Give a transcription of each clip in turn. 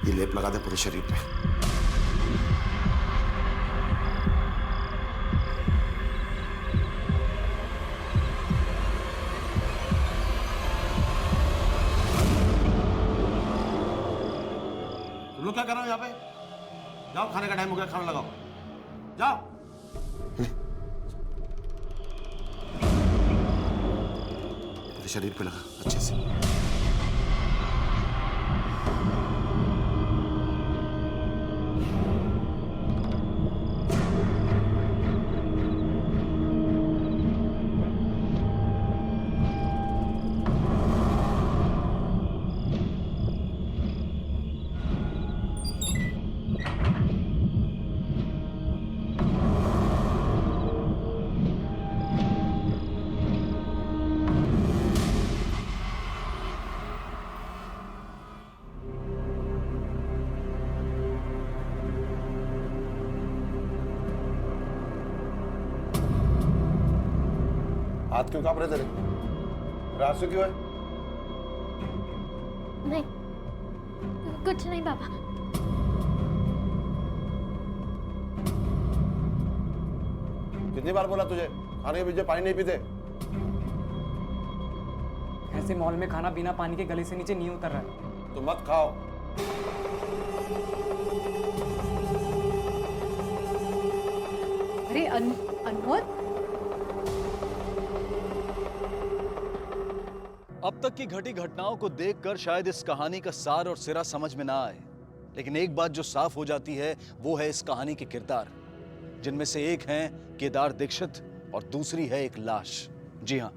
ये लेप लगा दे पूरे शरीर पे। तुम लोग क्या कर रहे हो यहाँ पे? जाओ, खाने का टाइम हो गया, खाना लगाओ, जाओ। पूरे शरीर पे लगा अच्छे से। हाथ क्यों कांप रहे तेरे? रात से क्यों है? नहीं, कुछ नहीं पापा। कितनी बार बोला तुझे खाने के पीछे पानी नहीं पीते? ऐसे मॉल में खाना बिना पानी के गले से नीचे नहीं उतर रहा है। तो मत खाओ। अरे अनमोल, अब तक की घटी घटनाओं को देखकर शायद इस कहानी का सार और सिरा समझ में ना आए, लेकिन एक बात जो साफ हो जाती है वो है इस कहानी के किरदार, जिनमें से एक हैं केदार दीक्षित और दूसरी है एक लाश। जी हां,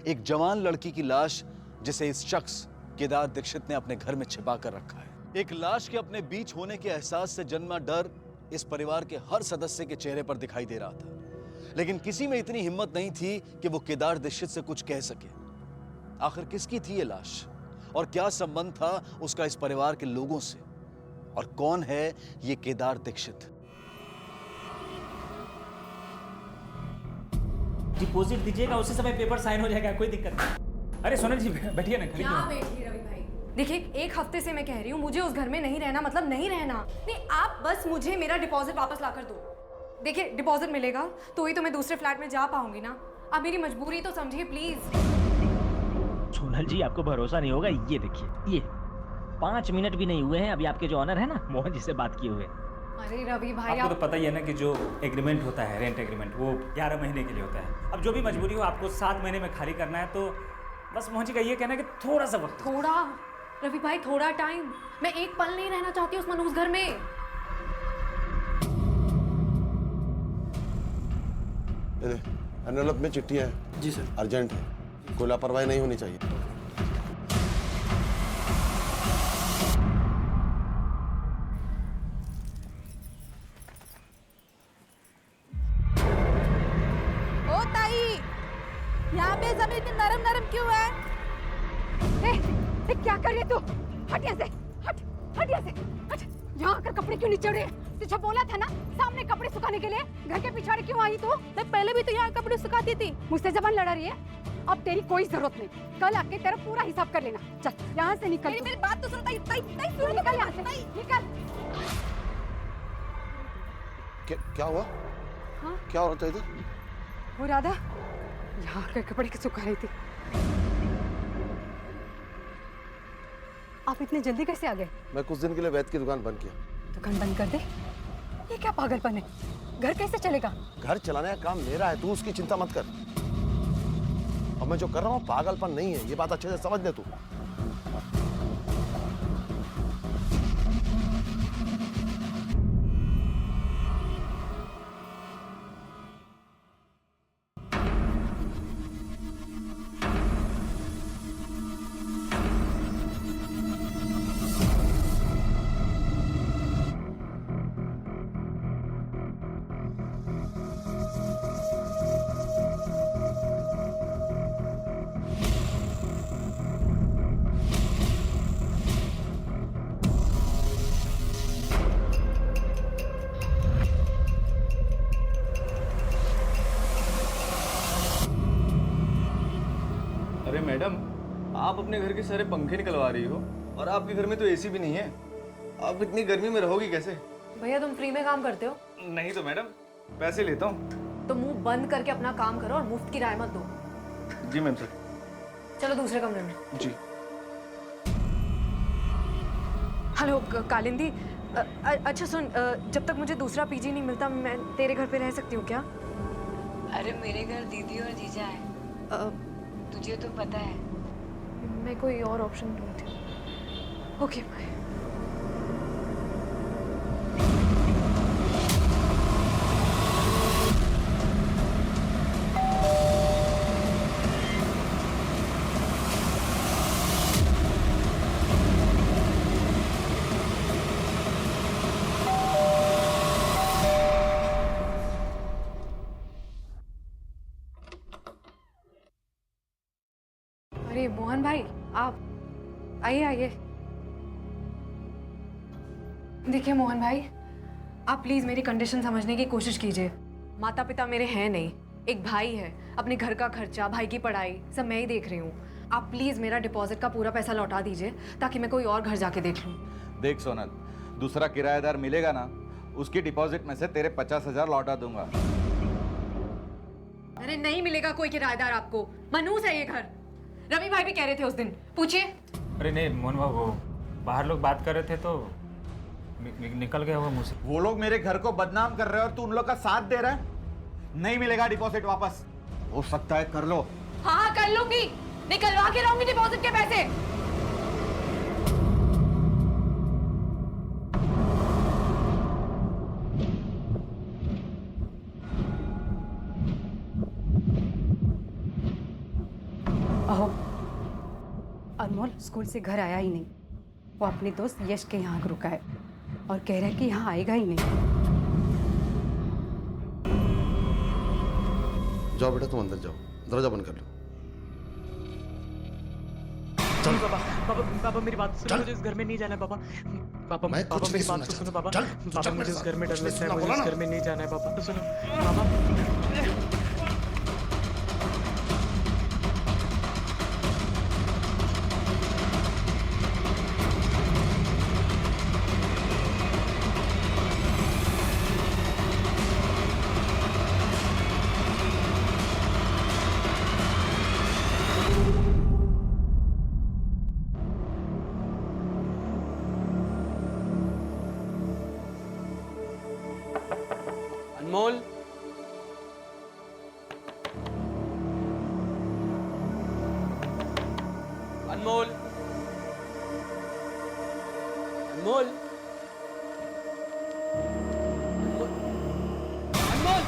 एक जवान लड़की की लाश जिसे इस शख्स केदार दीक्षित ने अपने घर में छिपा कर रखा है। एक लाश के अपने बीच होने के एहसास से जन्मा डर इस परिवार के हर सदस्य के चेहरे पर दिखाई दे रहा था, लेकिन किसी में इतनी हिम्मत नहीं थी कि वो केदार दीक्षित से कुछ कह सके। आखिर किसकी थी ये लाश और क्या संबंध था उसका इस परिवार के लोगों से, और कौन है ये केदार दीक्षित? डिपॉजिट दीजिएगा, उसी समय पेपर साइन हो जाएगा, कोई दिक्कत नहीं। अरे सोनल जी बैठिए ना। क्या बैठिए रवि भाई? देखिए, एक हफ्ते से मैं कह रही हूँ मुझे उस घर में नहीं रहना, मतलब नहीं रहना। नहीं, आप बस मुझे मेरा डिपॉजिट वापस ला कर दो। देखिए, डिपॉजिट मिलेगा तो ही तो मैं दूसरे फ्लैट में जा पाऊंगी ना। आप मेरी मजबूरी तो समझिए प्लीज। सोनल जी आपको भरोसा नहीं होगा, ये देखिए, ये 5 मिनट भी नहीं हुए हैं अभी आपके जो ऑनर है ना मोहन जी से बात किए हुए। अरे रवि भाई, आपको तो पता ही है ना कि जो एग्रीमेंट होता है, रेंट एग्रीमेंट, वो 11 महीने के लिए होता है। अब जो भी मजबूरी हो आपको 7 महीने में खाली करना है, तो बस मोहन जी का ये कहना है कि थोड़ा सा वक्त। थोड़ा रवि भाई, थोड़ा टाइम। मैं एक पल नहीं रहना चाहती उस मनहूस घर में। एनवेलप में चिट्ठियां हैं। जी सर। अर्जेंट है, कोई लापरवाही नहीं होनी चाहिए। ओ ताई, यहाँ पे जमीन इतनी नरम नरम क्यों है? ए, क्या कर रही है तू? हट यहाँ से, हट यहाँ से, हट। यहाँ आकर कपड़े क्यों नीचे रहे? तुझे बोला था ना सामने कपड़े सुखाने के लिए, घर के पिछाड़े क्यों आई तू? मैं पहले भी तो यहाँ कपड़े सुखाती थी। मुझसे जबान लड़ा रही है? अब तेरी कोई जरूरत नहीं, कल आके तेरा पूरा हिसाब कर लेना। चल यहाँ से निकल। मेरी बात तो सुनो ताई, सुनो, निकल यहाँ से, निकल। क्या हुआ? हाँ? क्या हो रहा था इधर? वो राधा यहाँ आकर कपड़े के सुखा रही थी। आप इतने जल्दी कैसे आ गए? मैं कुछ दिन के लिए वैद्य की दुकान बंद किया। दुकान बंद कर दे? ये क्या पागलपन है? घर कैसे चलेगा? घर चलाने का काम मेरा है, तू उसकी चिंता मत कर। और मैं जो कर रहा हूँ पागलपन नहीं है, ये बात अच्छे से समझ ले तू। मैडम, आप अपने घर के सारे पंखे निकलवा रही हो और आपके घर में तो एसी भी नहीं है। आप इतनी गर्मी में रहोगी कैसे? भैया तुम फ्री में काम करते हो नहीं तो मैडम पैसे लेता हूँ। तो मुंह बंद करके अपना काम करो और मुफ्त की राय मत दो। जी मैम सर। चलो दूसरे कमरे में। जी। हेलो कालिंदी, अच्छा सुन, जब तक मुझे दूसरा पीजी नहीं मिलता मैं तेरे घर पे रह सकती हूँ क्या? अरे मेरे घर दीदी और जीजा है, तुझे तो पता है। मैं कोई और ऑप्शन ढूंढती हूँ। Okay bye. अरे मोहन भाई, आप आइए आइए। देखिए मोहन भाई, आप प्लीज मेरी कंडीशन समझने की कोशिश कीजिए। माता पिता मेरे हैं नहीं, एक भाई है, अपने घर का खर्चा, भाई की पढ़ाई सब मैं ही देख रही हूँ। आप प्लीज मेरा डिपॉजिट का पूरा पैसा लौटा दीजिए ताकि मैं कोई और घर जाके देख लूँ। देख सोनल, दूसरा किराएदार मिलेगा ना, उसकी डिपॉजिट में से तेरे 50,000 लौटा दूंगा। अरे नहीं मिलेगा कोई किराएदार आपको, मनहूस है ये घर। रवि भाई भी कह रहे थे उस दिन, पूछिए। अरे नहीं मोहन बाबू, वो बाहर लोग बात कर रहे थे तो निकल गया वो मुझसे। वो लोग मेरे घर को बदनाम कर रहे हैं और तू उन लोग का साथ दे रहा है। नहीं मिलेगा डिपॉजिट वापस। हो सकता है कर लो। हाँ कर लूंगी, निकलवा के रहूंगी डिपॉजिट के पैसे। अहो, अनमोल स्कूल से घर आया ही नहीं। वो अपने दोस्त यश के यहाँ रुका है और कह रहा है कि यहाँ आएगा ही नहीं। जाओ बेटा, तुम अंदर जाओ, दरवाजा बंद कर लो। चल पापा, पापा पापा मेरी बात सुनो, मुझे इस घर में नहीं जाना है पापा। पापा पापा मेरी बात तो सुनो पापा। पापा मुझे इस घर में डर लगता है, मुझे इस घर में नहीं जाना है पापा। तो सुनो पापा। अनमोल, अनमोल, अनमोल, अनमोल,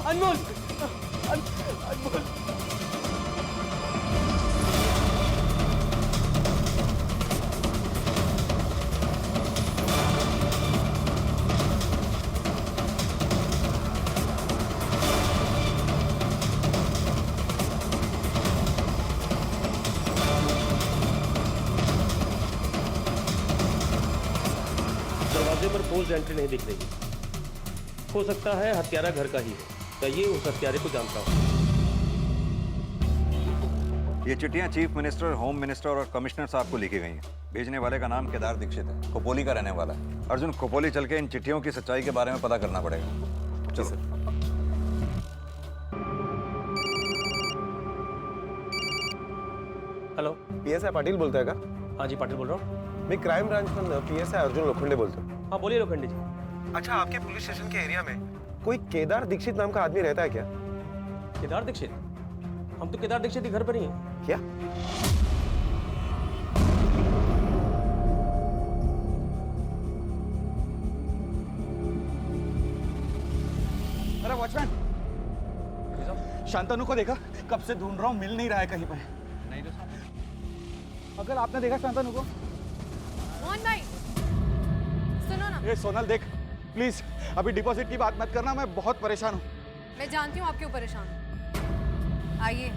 अनमोल, अनमोल। दरवाजे पर पोस्ट एंट्री नहीं दिख रही। हो सकता है हत्यारा घर का ही है। कहिए उस हत्यारे को जानता हूँ। ये चिट्ठियां चीफ मिनिस्टर, होम मिनिस्टर और कमिश्नर साहब को लिखी गई हैं। भेजने वाले का नाम केदार दीक्षित है, खोपोली का रहने वाला है। अर्जुन, खोपोली चल के इन चिट्ठियों की सच्चाई के बारे में पता करना पड़ेगा। चलो। हेलो, पीएसआई पाटिल बोलता है का? हाँ जी पाटिल बोल रहा हूँ। मैं क्राइम ब्रांच में पीएसआई अर्जुन लोखंडे बोलता हूँ। हाँ बोलिए लोखंडे जी। अच्छा, आपके पुलिस स्टेशन के एरिया में कोई केदार दीक्षित नाम का आदमी रहता है क्या? केदार दीक्षित? हम तो केदार दीक्षित के घर पर ही हैं। क्या? अरे वॉचमैन, शांतनु को देखा? कब से ढूंढ रहा हूँ, मिल नहीं रहा है कहीं पर। नहीं तो अगर आपने देखा शांतनु को? मोहन भाई सुनो ना। ए सोनल देख, प्लीज अभी डिपॉजिट की बात मत करना, मैं बहुत परेशान हूँ। मैं जानती हूँ आप क्यों परेशान हो। आइए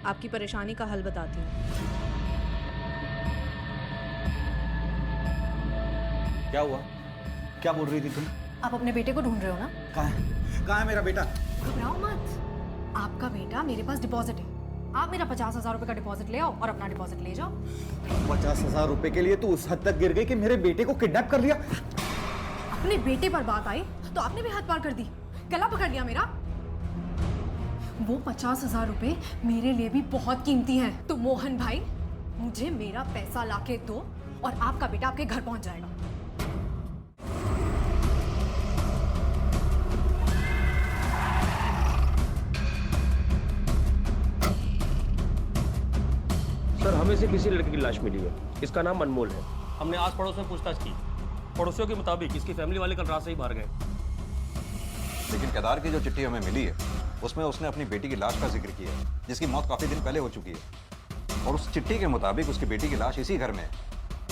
आपकी परेशानी का हल बताती हूँ। क्या हुआ? क्या बोल रही थी तुम? आप अपने बेटे को ढूंढ रहे हो ना? कहाँ है? कहाँ है मेरा बेटा? घबराओ मत, आपका बेटा मेरे पास डिपॉजिट है। आप मेरा 50,000 रुपए का डिपॉजिट ले आओ और अपना डिपॉजिट ले जाओ। 50,000 रुपए के लिए तू उस हद तक गिर गई कि मेरे बेटे को किडनैप कर लिया। अपने बेटे पर बात आई तो आपने भी हाथ पार कर दी, गला पकड़ लिया मेरा। वो 50,000 रुपए मेरे लिए भी बहुत कीमती हैं। तो मोहन भाई, मुझे मेरा पैसा लाके दो और आपका बेटा आपके घर पहुंच जाएगा। सर, हमें से किसी लड़के की लाश मिली है। इसका नाम अनमोल है। हमने आस पड़ोस में पूछताछ की। पड़ोसियों के मुताबिक इसकी फैमिली वाले कल रात से ही बाहर गए। लेकिन केदार की जो चिट्ठी हमें मिली है उसमें उसने अपनी बेटी की लाश का जिक्र किया है, जिसकी मौत काफी दिन पहले हो चुकी है। और उस चिट्ठी के मुताबिक उसकी बेटी की लाश इसी घर में है।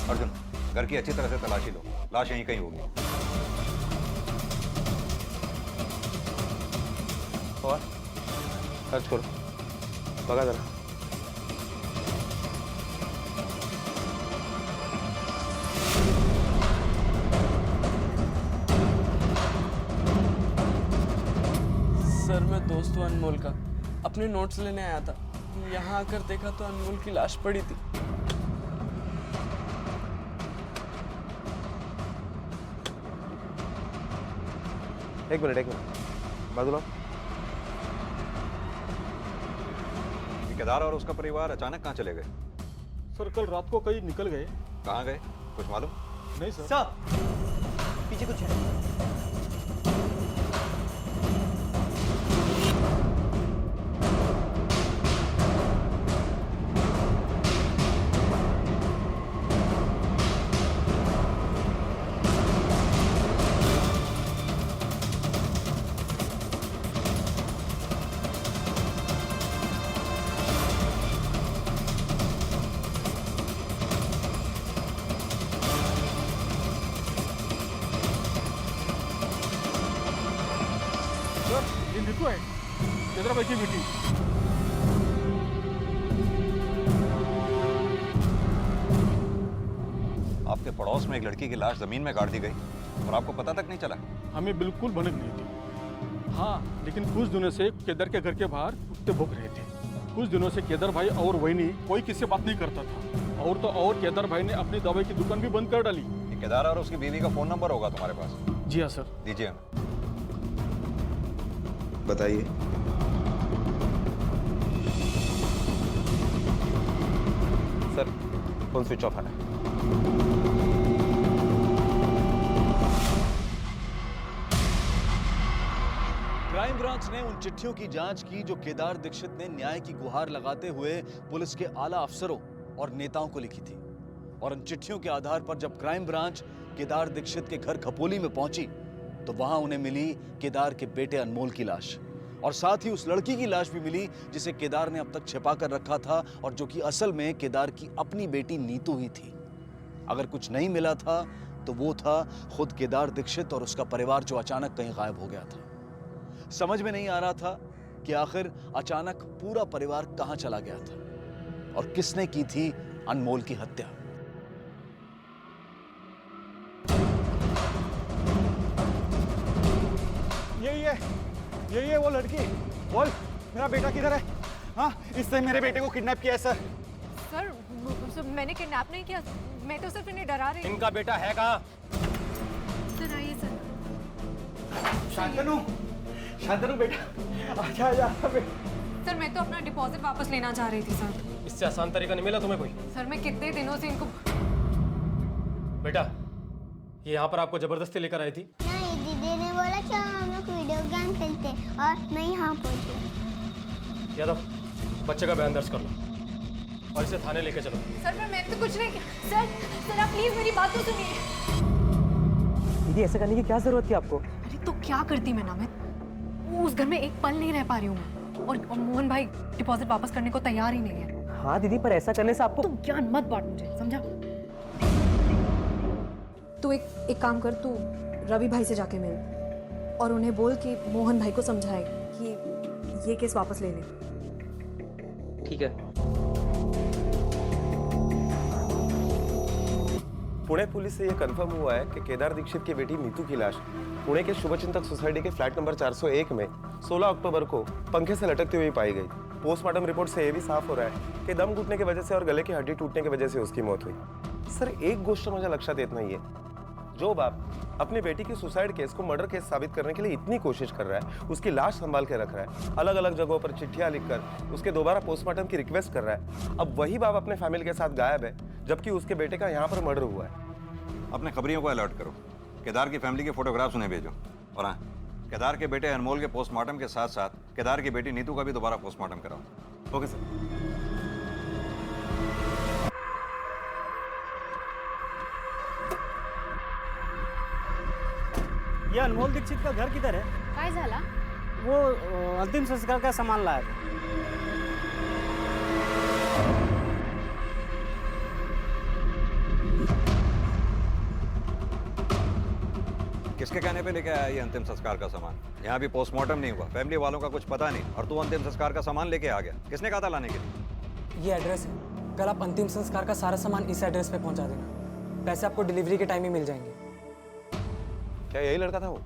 अर्जुन, घर की अच्छी तरह से तलाशी लो, लाश यहीं कहीं होगी। और सर्च करो, भगा जरा। सर, मैं दोस्त हूँ अनमोल का, अपने नोट्स लेने आया था। यहाँ आकर देखा तो अनमोल की लाश पड़ी थी। एक मिनट बादल, केदार और उसका परिवार अचानक कहाँ चले गए? सर, कल रात को कहीं निकल गए। कहाँ गए, कुछ मालूम? नहीं सर। पीछे कुछ है। ये नीतू है, केदार भाई की बेटी। आपके पड़ोस में एक लड़की की लाश जमीन में गाड़ दी गई और आपको पता तक नहीं चला? हमें बिल्कुल भनक नहीं थी। हाँ, लेकिन कुछ दिनों से केदार के घर के बाहर कुत्ते भौंक रहे थे। कुछ दिनों से केदार भाई और वहीनी कोई किससे बात नहीं करता था। और तो और केदार भाई ने अपनी दवाई की दुकान भी बंद कर डाली। केदार और उसकी बीवी का फोन नंबर होगा तुम्हारे पास? जी हाँ सर। दीजिए हमें। बताइए। सर, फोन स्विच ऑफ है। क्राइम ब्रांच ने उन चिट्ठियों की जांच की जो केदार दीक्षित ने न्याय की गुहार लगाते हुए पुलिस के आला अफसरों और नेताओं को लिखी थी। और उन चिट्ठियों के आधार पर जब क्राइम ब्रांच केदार दीक्षित के घर खपोली में पहुंची तो वहां उन्हें मिली केदार के बेटे अनमोल की लाश, और साथ ही उस लड़की की लाश भी मिली जिसे केदार ने अब तक छिपा कर रखा था और जो कि असल में केदार की अपनी बेटी नीतू ही थी। अगर कुछ नहीं मिला था तो वो था खुद केदार दीक्षित और उसका परिवार जो अचानक कहीं गायब हो गया था। समझ में नहीं आ रहा था कि आखिर अचानक पूरा परिवार कहां चला गया था और किसने की थी अनमोल की हत्या। यही है वो लड़की। बोल, मेरा बेटा किधर है? हाँ, इससे मेरे बेटे को किडनैप किया है सर। सर, मैंने किडनैप नहीं किया, मैं तो सिर्फ इन्हें डरा रही हूँ। इनका बेटा है कहाँ? सर आइए सर। शांतनु बेटा, आजा आजा। सर, मैं तो अपना डिपॉजिट वापस लेना चाह रही थी सर। इससे आसान तरीका नहीं मिला तुम्हें कोई? सर, मैं कितने दिनों से इनको। बेटा, ये यहाँ पर आपको जबरदस्ती लेकर आई थी? नहीं, दीदी ने बोला कि हम लोग वीडियो गेम खेलते और मैं यहाँ पहुँची। यादव, बच्चे का बयान दर्ज कर लो और इसे थाने लेके चलो। सर, मैं तो कुछ नहीं किया। सर आप प्लीज मेरी बात तो सुनिए। दीदी, ऐसा करने की क्या जरूरत थी आपको? अरे तो क्या करती मैं नामित, उस घर में एक पल नहीं रह पा रही हूँ मैं। और मोहन भाई डिपॉजिट वापस करने को तैयार ही नहीं है। हाँ दीदी, पर ऐसा करने से आपको। तुम ज्ञान मत बांट मुझे, समझा? तू एक काम कर, तू रवि भाई से जाके मिल और उन्हें बोल कि मोहन भाई को समझाए कि ये केस वापस ले ले। ठीक है। पुणे पुलिस से यह कंफर्म हुआ है कि केदार दीक्षित की बेटी नीतू की लाश पुणे के शुभचिंतक सोसाइटी के फ्लैट नंबर 401 में 16 अक्टूबर को पंखे से लटकती हुई पाई गई। पोस्टमार्टम रिपोर्ट से ये भी साफ हो रहा है कि दम घुटने की वजह से और गले की हड्डी टूटने की वजह से उसकी मौत हुई। सर एक गोष्ट मुझे लक्षात येत नाहीये, जो बाप अपनी बेटी की सुसाइड केस को मर्डर केस साबित करने के लिए इतनी कोशिश कर रहा है, उसकी लाश संभाल के रख रहा है, अलग अलग जगहों पर चिट्ठियां लिखकर उसके दोबारा पोस्टमार्टम की रिक्वेस्ट कर रहा है, अब वही बाप अपने फैमिली के साथ गायब है जबकि उसके बेटे का यहाँ पर मर्डर हुआ है। अपने खबरियों को अलर्ट करो, केदार की फैमिली के फोटोग्राफ्स उन्हें भेजो। और हाँ, केदार के बेटे अनमोल के पोस्टमार्टम के साथ साथ केदार की बेटी नीतू का भी दोबारा पोस्टमार्टम कराओ। Okay sir. ये अनमोल दीक्षित का घर किधर है? काय झाला? वो अंतिम संस्कार का सामान लाया था। किसके कहने पे लेके आया ये अंतिम संस्कार का सामान? यहाँ भी पोस्टमार्टम नहीं हुआ, फैमिली वालों का कुछ पता नहीं, और तू अंतिम संस्कार का सामान लेके आ गया। किसने कहा था लाने के लिए? ये एड्रेस है, कल आप अंतिम संस्कार का सारा सामान इस एड्रेस पे पहुंचा देना। पैसे आपको डिलीवरी के टाइम ही मिल जाएंगे। क्या यही लड़का था वो?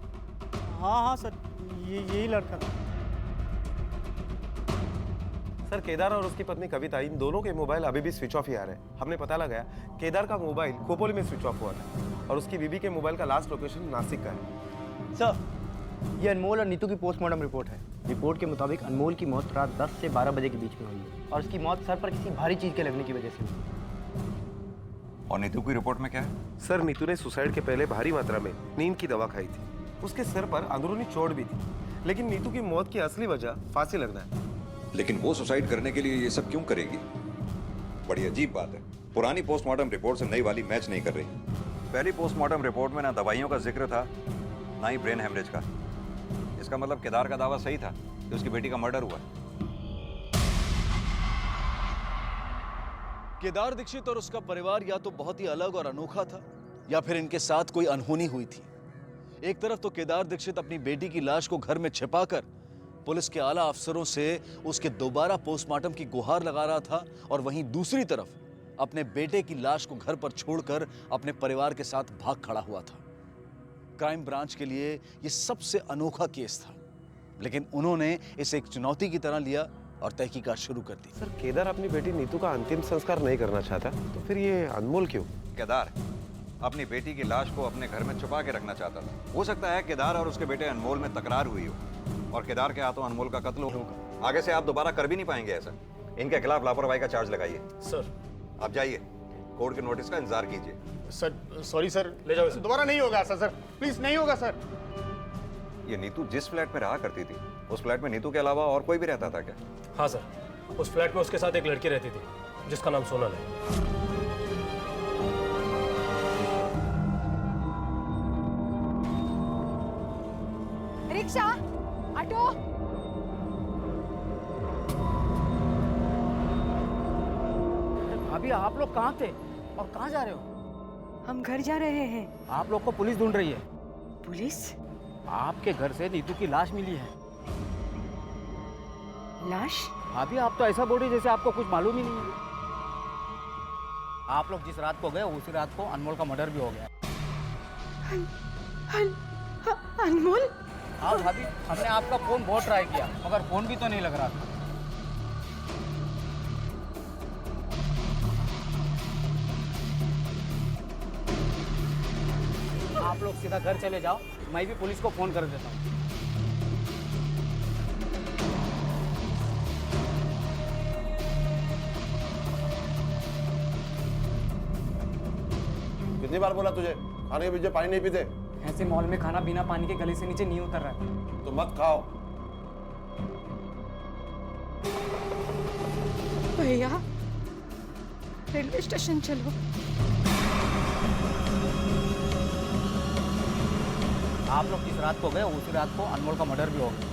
हाँ हाँ सर, यही लड़का था। सर केदार और उसकी पत्नी कविता, इन दोनों के मोबाइल अभी भी स्विच ऑफ ही आ रहे हैं। हमने पता लगाया केदार का मोबाइल खोपोली में स्विच ऑफ हुआ था और उसकी बीबी के मोबाइल का लास्ट लोकेशन नासिक का है। सर, ये अनमोल और नीतू की पोस्टमार्टम रिपोर्ट है। रिपोर्ट के मुताबिक अनमोल की मौत रात 10 से 12 बजे के बीच में हुई है और उसकी मौत सर पर किसी भारी चीज के लगने की वजह से हुई। और नीतू की रिपोर्ट में क्या है? सर नीतू ने सुसाइड के पहले भारी मात्रा में नींद की दवा खाई थी, उसके सिर पर अंदरूनी चोट भी थी, लेकिन नीतू की मौत की असली वजह फांसी लगना है। लेकिन वो सुसाइड करने के लिए ये सब क्यों करेगी? बड़ी अजीब बात है। पुरानी पोस्टमार्टम रिपोर्ट से नई वाली मैच नहीं कर रही। पहली पोस्टमार्टम रिपोर्ट में ना दवाइयों का जिक्र था, ना ही ब्रेन हेमरेज का। इसका मतलब केदार का दावा सही था कि उसकी बेटी का मर्डर हुआ। केदार दीक्षित और उसका परिवार या तो बहुत ही अलग और अनोखा था या फिर इनके साथ कोई अनहोनी हुई थी। एक तरफ तो केदार दीक्षित अपनी बेटी की लाश को घर में छिपाकर पुलिस के आला अफसरों से उसके दोबारा पोस्टमार्टम की गुहार लगा रहा था, और वहीं दूसरी तरफ अपने बेटे की लाश को घर पर छोड़कर अपने परिवार के साथ भाग खड़ा हुआ था। क्राइम ब्रांच के लिए यह सबसे अनोखा केस था, लेकिन उन्होंने इसे एक चुनौती की तरह लिया और तहकीकात शुरू कर दी। सर केदार अपनी बेटी नीतू का अंतिम संस्कार नहीं करना चाहता, तो फिर ये अनमोल क्यों? केदार अपनी बेटी की लाश को अपने घर में छुपा के रखना चाहता था। हो सकता है केदार और उसके बेटे अनमोल में तकरार हुई हो और केदार के हाथों अनमोल का कत्ल होगा। आगे से आप दोबारा कर भी नहीं पाएंगे ऐसा। इनके खिलाफ लापरवाही का चार्ज लगाइए। सर आप जाइए, कोर्ट के नोटिस का इंतजार कीजिए। सर सॉरी सर, ले जाओ इसे। दोबारा नहीं होगा सर, प्लीज नहीं होगा सर। ये नीतू जिस फ्लैट में रहा करती थी, उस फ्लैट में नीतू के अलावा और कोई भी रहता था क्या? हाँ सर, उस फ्लैट में उसके साथ एक लड़की रहती थी जिसका नाम सोनल है। Rickshaw, auto. अभी आप लोग कहाँ थे और कहाँ जा रहे हो? हम घर जा रहे हैं। आप लोग को पुलिस ढूंढ रही है। पुलिस? आपके घर से नीतू की लाश मिली है। लाश? अभी आप तो ऐसा बोल रही जैसे आपको कुछ मालूम ही नहीं है। आप लोग जिस रात को गए उसी रात को अनमोल का मर्डर भी हो गया। अनमोल? हाँ भाभी, हमने आपका फोन बहुत ट्राई किया मगर फोन भी तो नहीं लग रहा था। आप लोग सीधा घर चले जाओ, मैं भी पुलिस को फोन कर देता हूँ। कितनी बार बोला तुझे खाने के पीछे पानी नहीं पीते? ऐसे मॉल में खाना बिना पानी के गले से नीचे नहीं उतर रहा है। तो मत खाओ। भैया रेलवे स्टेशन चलो। आप लोग जिस रात को गए उसी रात को अनमोल का मर्डर भी हो गया।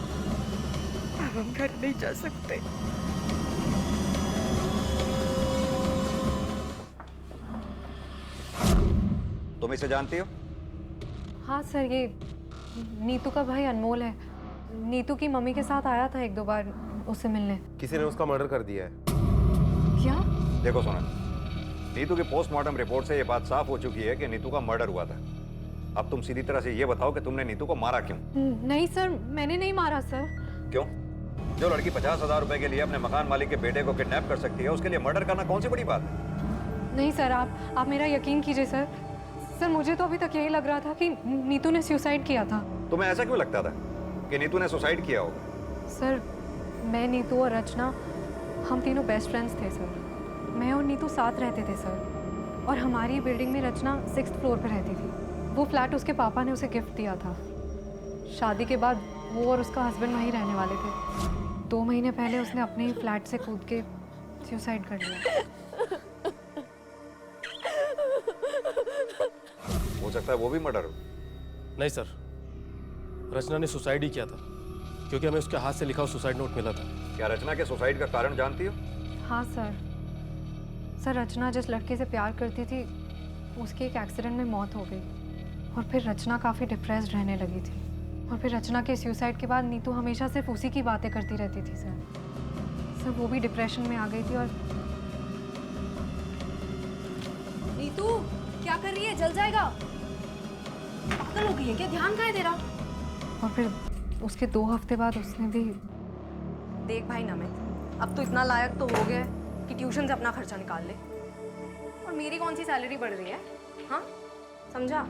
अब हम घर नहीं जा सकते। तुम इसे जानती हो? हाँ सर, ये नीतू का भाई अनमोल है। नीतू की मम्मी के साथ आया था एक दो बार उससे मिलने। किसी ने उसका मर्डर कर दिया है। क्या? देखो सोनल, नीतू की पोस्टमार्टम रिपोर्ट से ये बात साफ हो चुकी है कि नीतू का मर्डर हुआ था। अब तुम सीधी तरह से ये बताओ कि तुमने नीतू को मारा क्यों? नहीं सर, मैंने नहीं मारा सर। क्यों? जो लड़की 50,000 रुपए के लिए अपने मकान मालिक के बेटे को किडनैप कर सकती है, उसके लिए मर्डर करना कौन सी बड़ी बात है? नहीं सर, आप मेरा यकीन कीजिए सर। सर मुझे तो अभी तक यही लग रहा था कि नीतू ने सुसाइड किया था। तुम्हें ऐसा क्यों लगता था कि नीतू ने सुसाइड किया होगा? सर मैं, नीतू और रचना, हम तीनों बेस्ट फ्रेंड्स थे सर। मैं और नीतू साथ रहते थे सर, और हमारी बिल्डिंग में रचना 6th फ्लोर पर रहती थी। वो फ्लैट उसके पापा ने उसे गिफ्ट दिया था। शादी के बाद वो और उसका हस्बैंड वहीं रहने वाले थे। 2 महीने पहले उसने अपने ही फ्लैट से कूद के सुसाइड कर लिया। हो सकता है वो भी मर्डर हो। नहीं सर, रचना ने सुसाइड ही किया था, क्योंकि हमें उसके हाथ से लिखा हुआ सुसाइड नोट मिला था। क्या रचना के सुसाइड का कारण जानती हो? हाँ सर। सर रचना जिस लड़के से प्यार करती थी, उसके एक एक्सीडेंट में मौत हो गई, और फिर रचना काफ़ी डिप्रेस्ड रहने लगी थी। और फिर रचना के सुसाइड के बाद नीतू हमेशा सिर्फ उसी की बातें करती रहती थी सर वो भी डिप्रेशन में आ गई थी। और नीतू क्या कर रही है? जल जाएगा। पागल हो गई है क्या? ध्यान कहाँ है तेरा? और फिर उसके 2 हफ्ते बाद उसने भी। देख भाई नमित, अब तो इतना लायक तो हो गया है कि ट्यूशन से अपना खर्चा निकाल ले, और मेरी कौन सी सैलरी बढ़ रही है? हाँ समझा?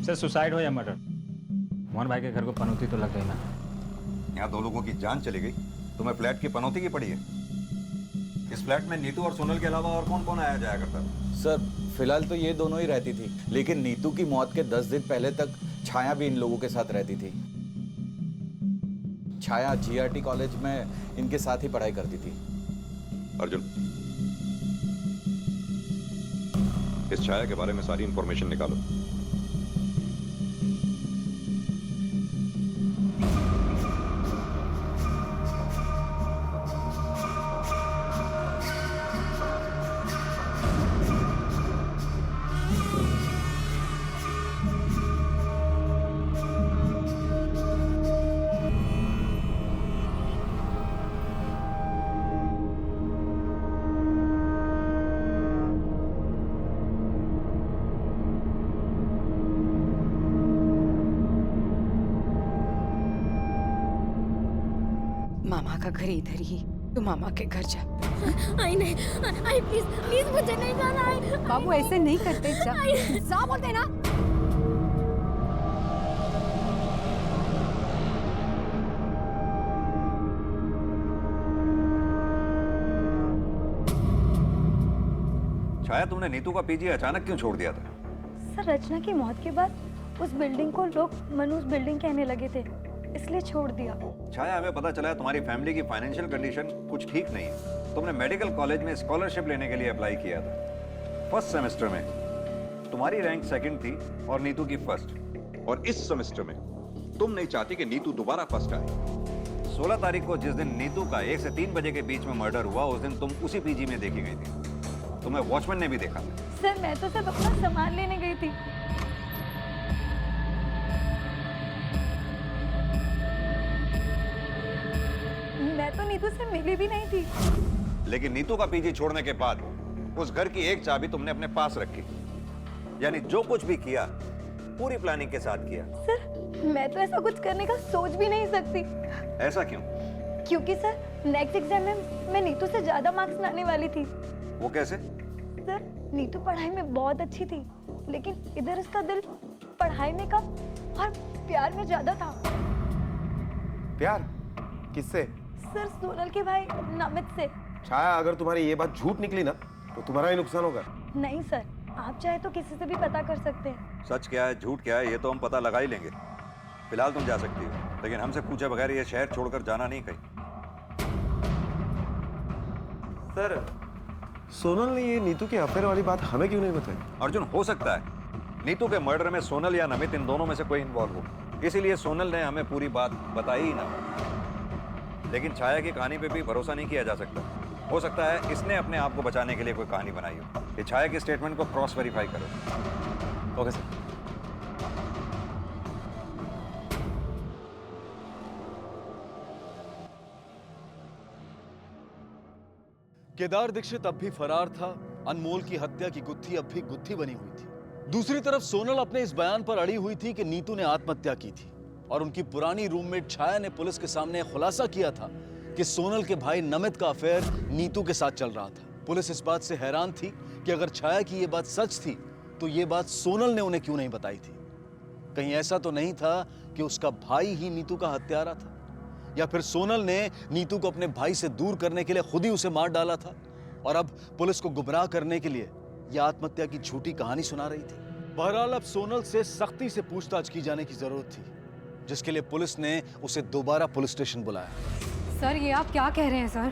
सर सुसाइड हो या मर्डर, मोहन भाई के घर को पनौती तो लग गई ना। यहाँ 2 लोगों की जान चली गई, तुम्हें फ्लैट की पनौती की पड़ी है। इस फ्लैट में नीतू और सोनल के अलावा और कौन कौन आया जाया करता था? सर फिलहाल तो ये दोनों ही रहती थी, लेकिन नीतू की मौत के 10 दिन पहले तक छाया भी इन लोगों के साथ रहती थी। छाया जीआरटी कॉलेज में इनके साथ ही पढ़ाई करती थी। अर्जुन, इस छाया के बारे में सारी इंफॉर्मेशन निकालो। मामा का घर इधर ही, तू मामा के घर जा। आई नहीं, आई प्लीज प्लीज मुझे नहीं जाना है। बाबू ऐसे नहीं करते, जा जा बोलते ना। छाया, तुमने नीतू का पीजी अचानक क्यों छोड़ दिया था? सर रचना की मौत के बाद उस बिल्डिंग को लोग मनूस बिल्डिंग कहने लगे थे, इसलिए छोड़ दिया। छाया, हमें पता चला है तुम्हारी फैमिली की फाइनेंशियल कंडीशन कुछ ठीक नहीं है। तुमने मेडिकल कॉलेज में स्कॉलरशिप लेने के लिए अप्लाई किया था। फर्स्ट सेमेस्टर में तुम्हारी रैंक 2nd थी और नीतू की 1st, और इस सेमेस्टर में तुम नहीं चाहती कि नीतू दोबारा 1st आए। 16 तारीख को जिस दिन नीतू का 1 से 3 बजे के बीच में मर्डर हुआ, उस दिन तुम उसी पीजी में देखी गई थी। तुम्हें वॉचमैन ने भी देखा। सर मैं तो सिर्फ अपना सामान लेने गई थी। मैं तो नीतू से मिली भी नहीं थी। लेकिन नीतू का पीजी छोड़ने के बाद उस घर की एक चाबी तुमने अपने पास रखी, यानी जो कुछ भी किया पूरी प्लानिंग के साथ किया। सर मैं तो ऐसा कुछ करने का सोच भी नहीं सकती। ऐसा क्यों? क्योंकि सर नेक्स्ट एग्जाम में मैं नीतू से ज्यादा मार्क्स लाने वाली थी। वो कैसे? सर नीतू पढ़ाई में बहुत अच्छी थी, लेकिन इधर उसका दिल पढ़ाई में कम और प्यार में ज्यादा था। प्यार किससे? सर सोनल के भाई नमित से। छाया, अगर तुम्हारी ये बात झूठ निकली ना तो तुम्हारा ही नुकसान होगा। नहीं सर, आप चाहे तो किसी से भी पता कर सकते हैं। सच क्या है झूठ क्या है ये तो हम पता लगा ही लेंगे। फिलहाल तुम जा सकती हो, लेकिन हमसे पूछे बगैर ये शहर छोड़कर जाना नहीं कहीं। सर सोनल ने ये नीतू के अफेयर वाली बात हमें क्यों नहीं बताई? अर्जुन, हो सकता है नीतू के मर्डर में सोनल या नमित, इन दोनों में से कोई इन्वॉल्व हो, इसीलिए सोनल ने हमें पूरी बात बताई ही ना। लेकिन छाया की कहानी पे भी भरोसा नहीं किया जा सकता। हो सकता है इसने अपने आप को बचाने के लिए कोई कहानी बनाई हो। ये छाया के स्टेटमेंट को क्रॉस वेरीफाई करो। Okay sir. केदार दीक्षित अब भी फरार था, अनमोल की हत्या की गुत्थी अब भी गुत्थी बनी हुई थी। दूसरी तरफ सोनल अपने इस बयान पर अड़ी हुई थी कि नीतू ने आत्महत्या की थी और उनकी पुरानी रूममेट छाया ने पुलिस के सामने खुलासा किया था कि सोनल के भाई नमित का अफेयर नीतू के साथ चल रहा था। पुलिस इस बात से हैरान थी कि अगर छाया की यह बात सच थी तो यह बात सोनल ने उन्हें क्यों नहीं बताई थी। कहीं ऐसा तो नहीं था कि उसका भाई ही नीतू का हत्यारा था, या फिर सोनल ने नीतू को अपने भाई से दूर करने के लिए खुद ही उसे मार डाला था और अब पुलिस को गुमराह करने के लिए यह आत्महत्या की झूठी कहानी सुना रही थी। बहरहाल अब सोनल से सख्ती से पूछताछ की जाने की जरूरत थी, जिसके लिए पुलिस ने उसे दोबारा पुलिस स्टेशन बुलाया। सर ये आप क्या कह रहे हैं सर?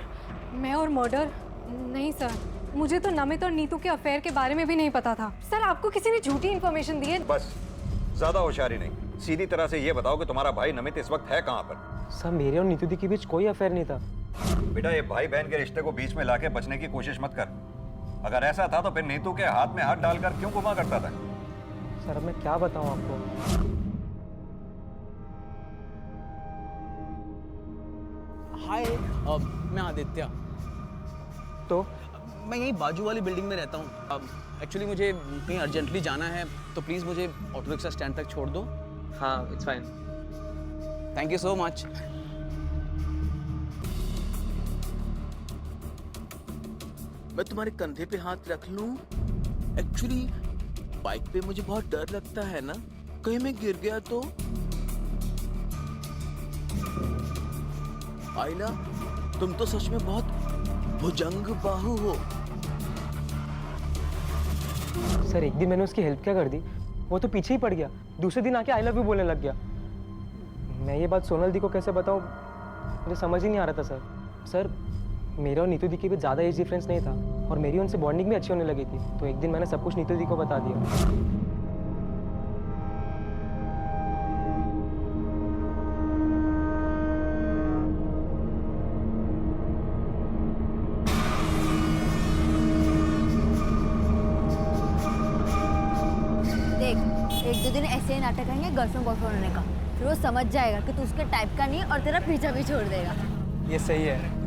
मैं और मर्डर? नहीं सर, मुझे तो नमित और नीतू के अफेयर के बारे में भी नहीं पता था। सर आपको किसी ने झूठी इन्फॉर्मेशन दी है? बस ज्यादा होशियारी नहीं, सीधी तरह से ये बताओ कि तुम्हारा भाई नमित इस वक्त है कहाँ पर? सर मेरे और नीतू दी के बीच कोई अफेयर नहीं था। बेटा ये भाई बहन के रिश्ते को बीच में लाके बचने की कोशिश मत कर। अगर ऐसा था तो फिर नीतू के हाथ में हाथ डालकर क्यों घुमा करता था? सर अब मैं क्या बताऊं आपको। हाय, मैं आदित्य। तो मैं यही बाजू वाली बिल्डिंग में रहता हूँ। एक्चुअली मुझे कहीं अर्जेंटली जाना है, तो प्लीज़ मुझे ऑटो रिक्शा स्टैंड तक छोड़ दो। हाँ it's fine. Thank you so much. मैं तुम्हारे कंधे पे हाथ रख लूं? एक्चुअली बाइक पे मुझे बहुत डर लगता है ना, कहीं मैं गिर गया तो। आइला, तुम तो सच में बहुत भुजंग बाहु हो। सर एक दिन मैंने उसकी हेल्प क्या कर दी, वो तो पीछे ही पड़ गया। दूसरे दिन आके आई लव यू बोलने लग गया। मैं ये बात सोनल दी को कैसे बताऊं, मुझे समझ ही नहीं आ रहा था सर। सर मेरा और नीतू दी के बीच ज़्यादा एज डिफरेंस नहीं था और मेरी उनसे बॉन्डिंग भी अच्छी होने लगी थी, तो एक दिन मैंने सब कुछ नीतू दी को बता दिया। एक दो दिन ऐसे ही नाटक करेंगे गर्लफ्रेंड बॉयफ्रेंड होने का, फिर वो समझ जाएगा कि तू उसके टाइप का नहीं और तेरा पीछा भी छोड़ देगा। ये सही है।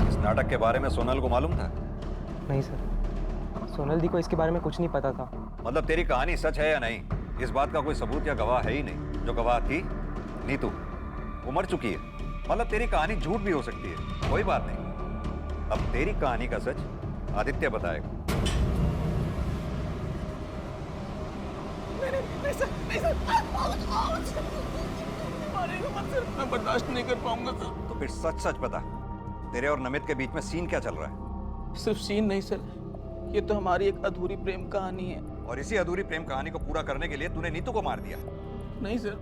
इस नाटक के बारे में सोनल को मालूम था? नहीं सर, सोनल दी को इसके बारे में कुछ नहीं पता था। मतलब तेरी कहानी सच है या नहीं, इस बात का कोई सबूत या गवाह है ही नहीं। जो गवाह थी नीतू, वो मर चुकी है। मतलब तेरी कहानी झूठ भी हो सकती है, कोई बात नहीं। अब तेरी कहानी का सच आदित्य बताएगा। नहीं सर, नहीं सर। मैं बर्दाश्त नहीं कर पाऊंगा सर। तो फिर सच सच बता, तेरे और नमित के बीच में सीन क्या चल रहा है? सिर्फ सीन नहीं सर, ये तो हमारी एक अधूरी प्रेम कहानी है। और इसी अधूरी प्रेम कहानी को पूरा करने के लिए तूने नीतू को मार दिया? नहीं सर,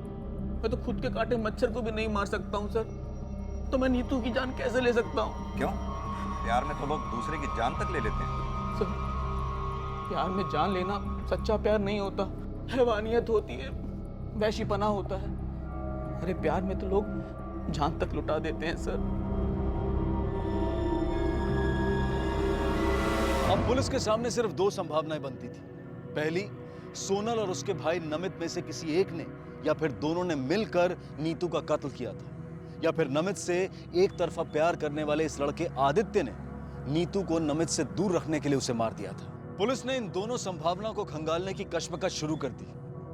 मैं तो खुद के काटे मच्छर को भी नहीं मार सकता हूँ सर, तो मैं नीतू की जान कैसे ले सकता हूँ? क्यों? प्यार में तो लोग दूसरे की जान तक ले लेते हैं। सर प्यार में जान लेना सच्चा प्यार नहीं होता, हैवानियत होती है, वैशीपना होता है। अरे प्यार में तो लोग जान तक लुटा देते हैं सर। अब पुलिस के सामने सिर्फ दो संभावनाएं बनती थी। पहली, सोनल और उसके भाई नमित में से किसी एक ने या फिर दोनों ने मिलकर नीतू का कत्ल किया था, या फिर नमित से एक तरफा प्यार करने वाले इस लड़के आदित्य ने नीतू को नमित से दूर रखने के लिए उसे मार दिया था। पुलिस ने इन दोनों संभावनाओं को खंगालने की कश्मकश शुरू कर दी,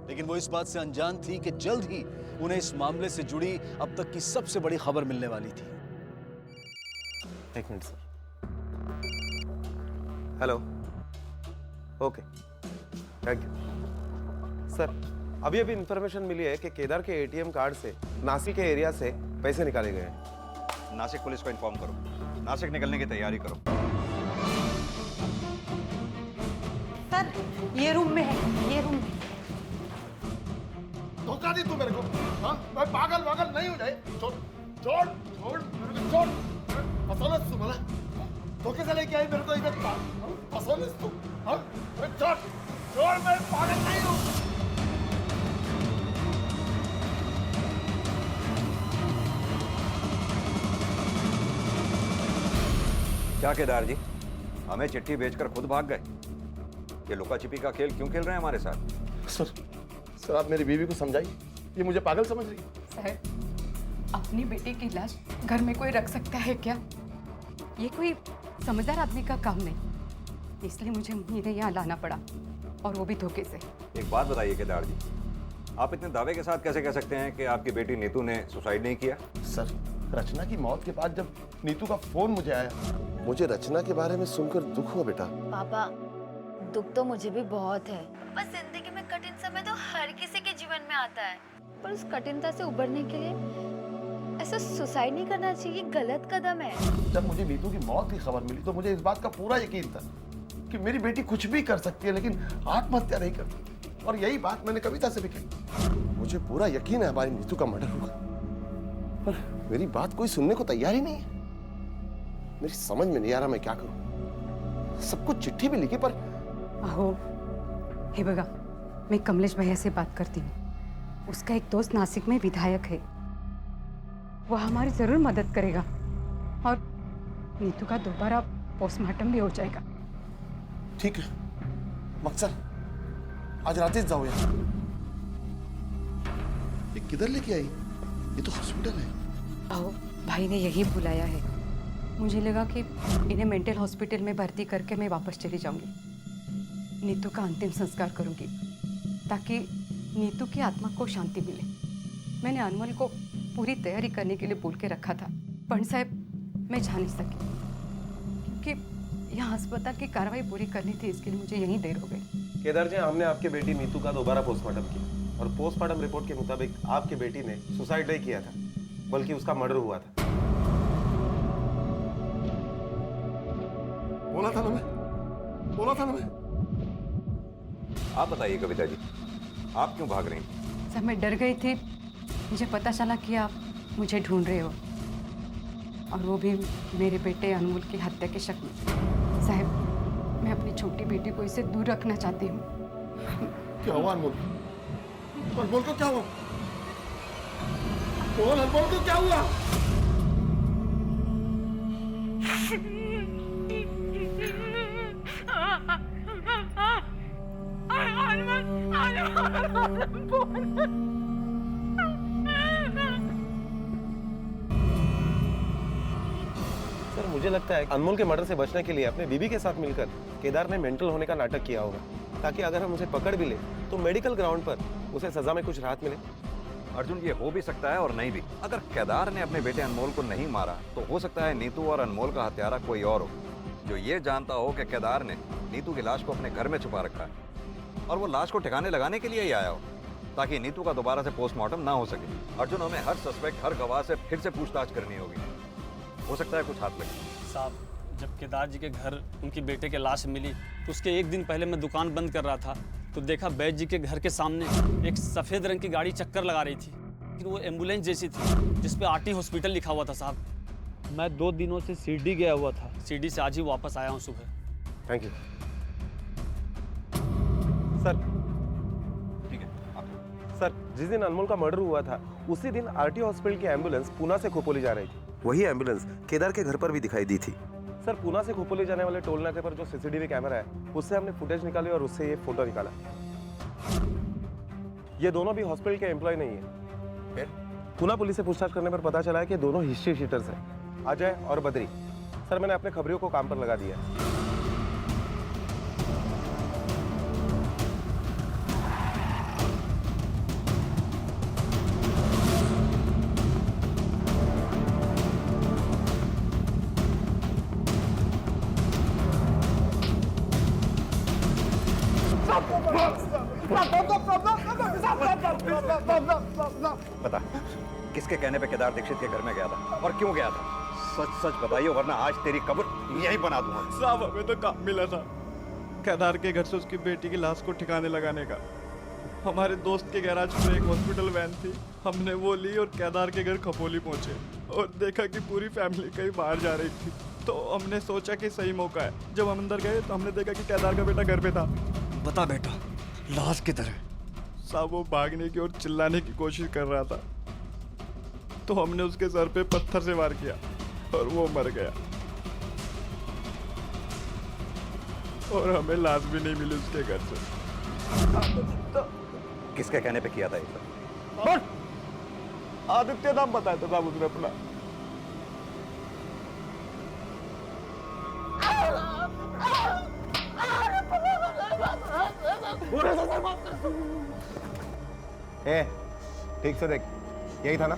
लेकिन वो इस बात से अनजान थी कि जल्द ही उन्हें इस मामले से जुड़ी अब तक की सबसे बड़ी खबर मिलने वाली थी। एक minute sir. Hello, okay, thank you sir. अभी इंफॉर्मेशन मिली है कि केदार के एटीएम कार्ड से नासिक के एरिया से पैसे निकाले गए हैं। नासिक पुलिस को इन्फॉर्म करो, नासिक निकलने की तैयारी करो। सर ये रूम में है, ये रूम में। धोखा दी तू मेरे को? हाँ, मैं पागल वागल नहीं हूँ। छोड़ छोड़ छोड़ मेरे को, छोड़। फसौलस तू मला, धोखे से लेके आई मेरे को इधर। फसौलस तू, हाँ? छोड़ छोड़, मैं पागल नहीं हूँ। क्या केदार जी, हमें चिट्ठी भेजकर खुद भाग गए? ये लुका छिपी का खेल क्यों खेल रहे हैं हमारे साथ? सर आप मेरी बीवी को समझाइए, ये मुझे पागल समझ रही है। सर अपनी बेटी की लाश घर में कोई रख सकता है क्या? ये कोई समझदार आदमी का काम नहीं, इसलिए मुझे इन्हें यहाँ लाना पड़ा, और वो भी धोखे से। एक बात बताइए केदार जी, आप इतने दावे के साथ कैसे कह सकते हैं कि आपकी बेटी नीतू ने सुसाइड नहीं किया? सर, रचना की मौत के बाद जब नीतू का फोन मुझे आया, मुझे रचना के बारे में सुनकर दुख हुआ बेटा। पापा, दुख तो मुझे भी बहुत है। बस जिंदगी में कठिन समय तो हर किसी के जीवन में आता है, पर उस कठिनता से उबरने के लिए ऐसा सुसाइड नहीं करना चाहिए, गलत कदम है। जब मुझे नीतू की मौत की खबर मिली तो मुझे इस बात का पूरा यकीन था कि मेरी बेटी कुछ भी कर सकती है, लेकिन आत्महत्या नहीं करती। और यही बात मैंने कविता से भी कही। मुझे पूरा यकीन है हमारी नीतू का मर्डर हुआ, पर मेरी बात कोई सुनने को तैयार ही नहीं है। मेरी समझ में नहीं आ रहा मैं क्या करूं। सबको चिट्ठी भी लिखी, पर अहो, हे बगा, मैं कमलेश भैया से बात करती हूँ। उसका एक दोस्त नासिक में विधायक है, वो हमारी जरूर मदद करेगा, और नीतू का दोबारा पोस्टमार्टम भी हो जाएगा। ठीक है मकसद, आज रात जाओ यार। ये किधर लेके आई? ये तो हॉस्पिटल है। अहो, भाई ने यही बुलाया है। मुझे लगा कि इन्हें मेंटल हॉस्पिटल में भर्ती करके मैं वापस चली जाऊंगी। नीतू का अंतिम संस्कार करूंगी ताकि नीतू की आत्मा को शांति मिले। मैंने अनमोल को पूरी तैयारी करने के लिए बोल के रखा था, पंडित साहब मैं जा नहीं सकी क्योंकि यहाँ अस्पताल की कार्रवाई पूरी करनी थी, इसके लिए मुझे यहीं देर हो गई। केदार जी, हमने आपके बेटी नीतू का दोबारा पोस्टमार्टम किया, और पोस्टमार्टम रिपोर्ट के मुताबिक आपकी बेटी ने सुसाइड नहीं किया था, बल्कि उसका मर्डर हुआ था। बोला था ना मैं। आप बताइए कविता जी, आप क्यों भाग रही हैं? सर, मैं डर गई थी, मुझे पता चला कि आप मुझे ढूंढ रहे हो, और वो भी मेरे बेटे अनमोल की हत्या के शक में। साहब, मैं अपनी छोटी बेटी को इससे दूर रखना चाहती हूँ। क्या हुआ अनमोल? अनमोल को क्या हुआ? बोल, अनमोल को क्या हुआ? सर, मुझे लगता है अनमोल के मर्डर से बचने के लिए अपने बीबी के साथ मिलकर केदार ने मेंटल होने का नाटक किया होगा, ताकि अगर हम उसे पकड़ भी ले तो मेडिकल ग्राउंड पर उसे सजा में कुछ राहत मिले। अर्जुन, ये हो भी सकता है और नहीं भी। अगर केदार ने अपने बेटे अनमोल को नहीं मारा तो हो सकता है नीतू और अनमोल का हत्यारा कोई और हो, जो ये जानता हो कि केदार ने नीतू की लाश को अपने घर में छुपा रखा है, और वो लाश को ठिकाने लगाने के लिए ही आया हो, ताकि नीतू का दोबारा से पोस्टमार्टम ना हो सके। अर्जुन, हमें हर सस्पेक्ट, हर गवाह से फिर से पूछताछ करनी होगी, हो सकता है कुछ हाथ लगे। साहब, जब केदार जी के घर उनकी बेटे की लाश मिली तो उसके एक दिन पहले मैं दुकान बंद कर रहा था तो देखा बैद जी के घर के सामने एक सफ़ेद रंग की गाड़ी चक्कर लगा रही थी, लेकिन वो एम्बुलेंस जैसी थी जिस पे आरटी हॉस्पिटल लिखा हुआ था। साहब, मैं 2 दिनों से सीडी गया हुआ था, सीडी से आज ही वापस आया हूँ सुबह। Thank you sir. ठीक है सर, जिस दिन अनमोल का मर्डर हुआ था उसी दिन आरटी हॉस्पिटल की एम्बुलेंस पूना से खोपोली जा रही थी। वही एम्बुलेंस केदार के घर पर भी दिखाई दी थी। सर, पूना से खोपोली जाने वाले टोल नाके पर जो सीसीटीवी कैमरा है उससे हमने फुटेज निकाली और उससे ये फोटो निकाला। ये दोनों भी हॉस्पिटल के एम्प्लॉय नहीं है। फिर पूना पुलिस से पूछताछ करने पर पता चला है कि दोनों हिस्ट्री शीटर्स हैं, अजय और बद्री। सर, मैंने अपने खबरियों को काम पर लगा दिया है। बता, किसके कहने पे केदार दीक्षित के घर में गया था और क्यों गया था? सच सच बताइए, वरना आज तेरी कब्र यहीं बना दूंगा। साहब, हमें तो काम मिला था केदार के घर से उसकी बेटी की लाश को ठिकाने लगाने का। हमारे दोस्त के गैराज में एक हॉस्पिटल वैन थी, हमने वो ली और केदार के घर खपोली पहुंचे और देखा कि पूरी फैमिली कहीं बाहर जा रही थी, तो हमने सोचा कि सही मौका है। जब हम अंदर गए तो हमने देखा कि केदार का बेटा घर पे था। बता बेटा, लाश किधर है? साहब, वो भागने की और चिल्लाने की कोशिश कर रहा था, तो हमने उसके सर पे पत्थर से वार किया और वो मर गया, और हमें लाश भी नहीं मिली उसके घर से। किसके कहने पे किया था ये सब? आदित्य नाम बताया था साहब उसने अपना। ए, ठीक से देख, यही था ना?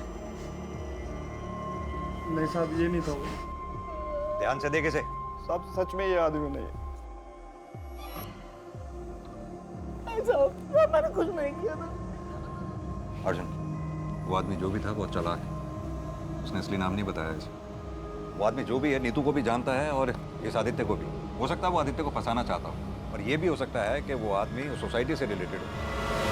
नहीं साहब, ये नहीं था वो। ध्यान से देखे से। साहब सच में ये आदमी नहीं है। मैंने कुछ नहीं किया था। अर्जुन, वो आदमी जो भी था बहुत चालाक है। उसने असली नाम नहीं बताया इसे। वो आदमी जो भी है नीतू को भी जानता है और इस आदित्य को भी। हो सकता है वो आदित्य को फंसाना चाहता हो, और ये भी हो सकता है कि वो आदमी उस सोसाइटी से रिलेटेड हो।